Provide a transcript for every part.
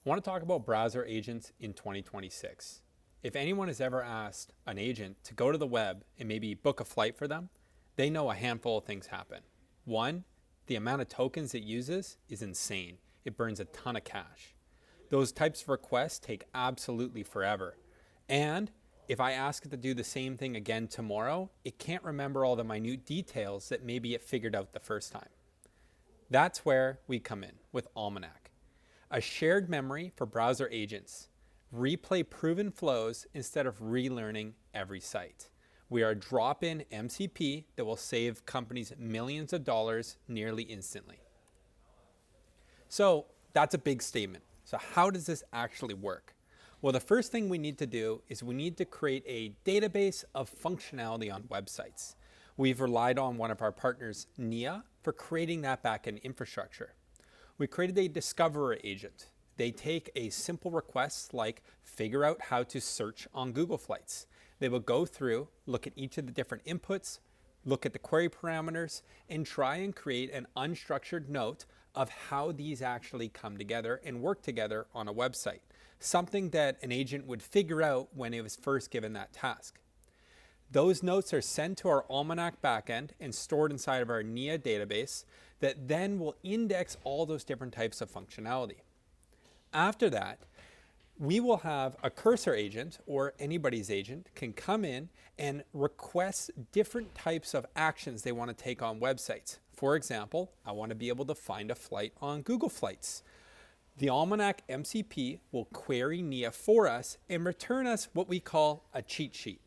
I want to talk about browser agents in 2026. If anyone has ever asked an agent to go to the web and maybe book a flight for them, they know a handful of things happen. One, the amount of tokens it uses is insane. It burns a ton of cash. Those types of requests take absolutely forever. And if I ask it to do the same thing again tomorrow, it can't remember all the minute details that maybe it figured out the first time. That's where we come in with Almanac, a shared memory for browser agents. Replay proven flows instead of relearning every site. We are a drop-in MCP that will save companies millions of dollars nearly instantly. So that's a big statement. So how does this actually work? Well, the first thing we need to do is we need to create a database of functionality on websites. We've relied on one of our partners, Nia, for creating that backend infrastructure. We created a discoverer agent. They take a simple request like figure out how to search on Google Flights. They will go through, look at each of the different inputs, look at the query parameters, and try and create an unstructured note of how these actually come together and work together on a website. Something that an agent would figure out when it was first given that task. Those notes are sent to our Almanac backend and stored inside of our Nia database that then will index all those different types of functionality. After that, we will have a cursor agent, or anybody's agent can come in and request different types of actions they want to take on websites. For example, I want to be able to find a flight on Google Flights. The Almanac MCP will query Nia for us and return us what we call a cheat sheet.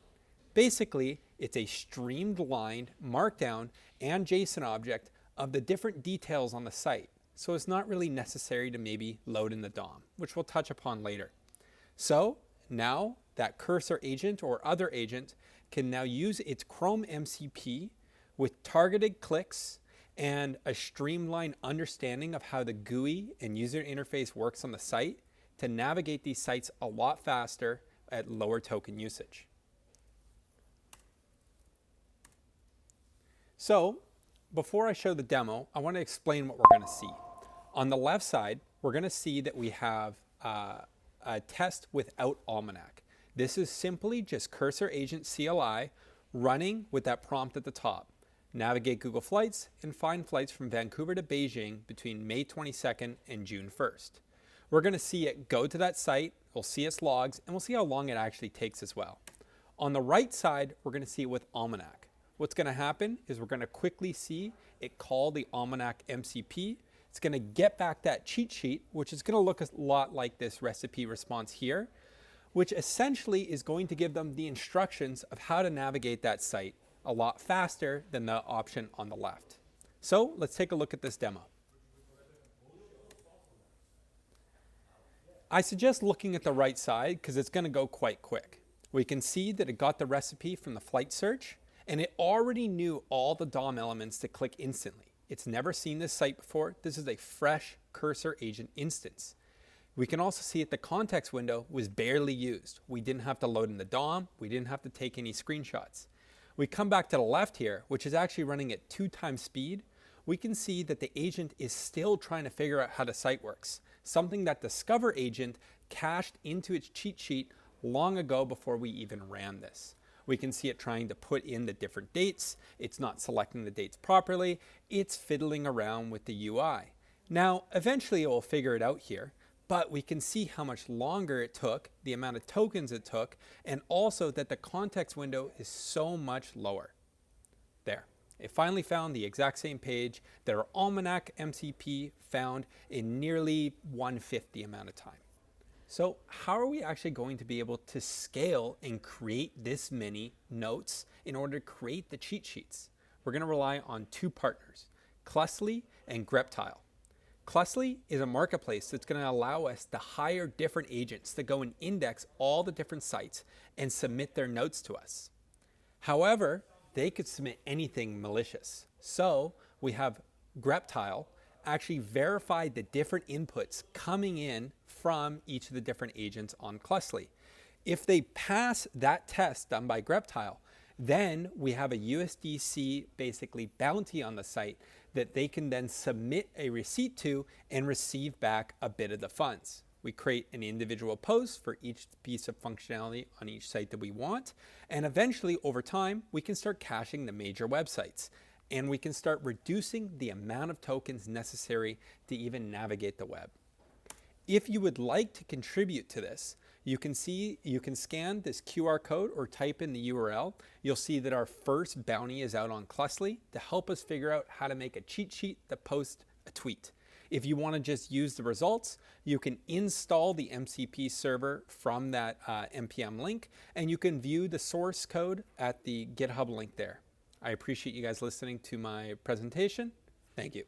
Basically, it's a streamlined markdown and JSON object of the different details on the site. So it's not really necessary to maybe load in the DOM, which we'll touch upon later. So now that cursor agent or other agent can now use its Chrome MCP with targeted clicks and a streamlined understanding of how the GUI and user interface works on the site to navigate these sites a lot faster at lower token usage. So before I show the demo, I want to explain what we're going to see. On the left side, we're going to see that we have a test without Almanac. This is simply just cursor agent CLI running with that prompt at the top. Navigate Google Flights and find flights from Vancouver to Beijing between May 22nd and June 1st. We're going to see it go to that site, we'll see its logs, and we'll see how long it actually takes as well. On the right side, we're going to see it with Almanac. What's going to happen is we're going to quickly see it call the Almanac MCP. It's going to get back that cheat sheet, which is going to look a lot like this recipe response here, which essentially is going to give them the instructions of how to navigate that site a lot faster than the option on the left. So let's take a look at this demo. I suggest looking at the right side because it's going to go quite quick. We can see that it got the recipe from the flight search and it already knew all the DOM elements to click instantly. It's never seen this site before. This is a fresh cursor agent instance. We can also see that the context window was barely used. We didn't have to load in the DOM. We didn't have to take any screenshots. We come back to the left here, which is actually running at 2 times speed. We can see that the agent is still trying to figure out how the site works, something that Discover agent cached into its cheat sheet long ago before we even ran this. We can see it trying to put in the different dates. It's not selecting the dates properly. It's fiddling around with the UI. Now, eventually it will figure it out here, but we can see how much longer it took, the amount of tokens it took, and also that the context window is so much lower. There. It finally found the exact same page that our Almanac MCP found in nearly 1/5 the amount of time. So how are we actually going to be able to scale and create this many notes in order to create the cheat sheets? We're going to rely on 2 partners, Closely and Greptile. Closely is a marketplace that's going to allow us to hire different agents to go and index all the different sites and submit their notes to us. However, they could submit anything malicious. So we have Greptile actually verify the different inputs coming in from each of the different agents on Closely. If they pass that test done by Greptile, then we have a USDC basically bounty on the site that they can then submit a receipt to and receive back a bit of the funds. We create an individual post for each piece of functionality on each site that we want. And eventually, over time, we can start caching the major websites. And we can start reducing the amount of tokens necessary to even navigate the web. If you would like to contribute to this, you can scan this QR code or type in the URL. You'll see that our first bounty is out on Closely to help us figure out how to make a cheat sheet that posts a tweet. If you want to just use the results, you can install the MCP server from that npm link, and you can view the source code at the GitHub link there. I appreciate you guys listening to my presentation. Thank you.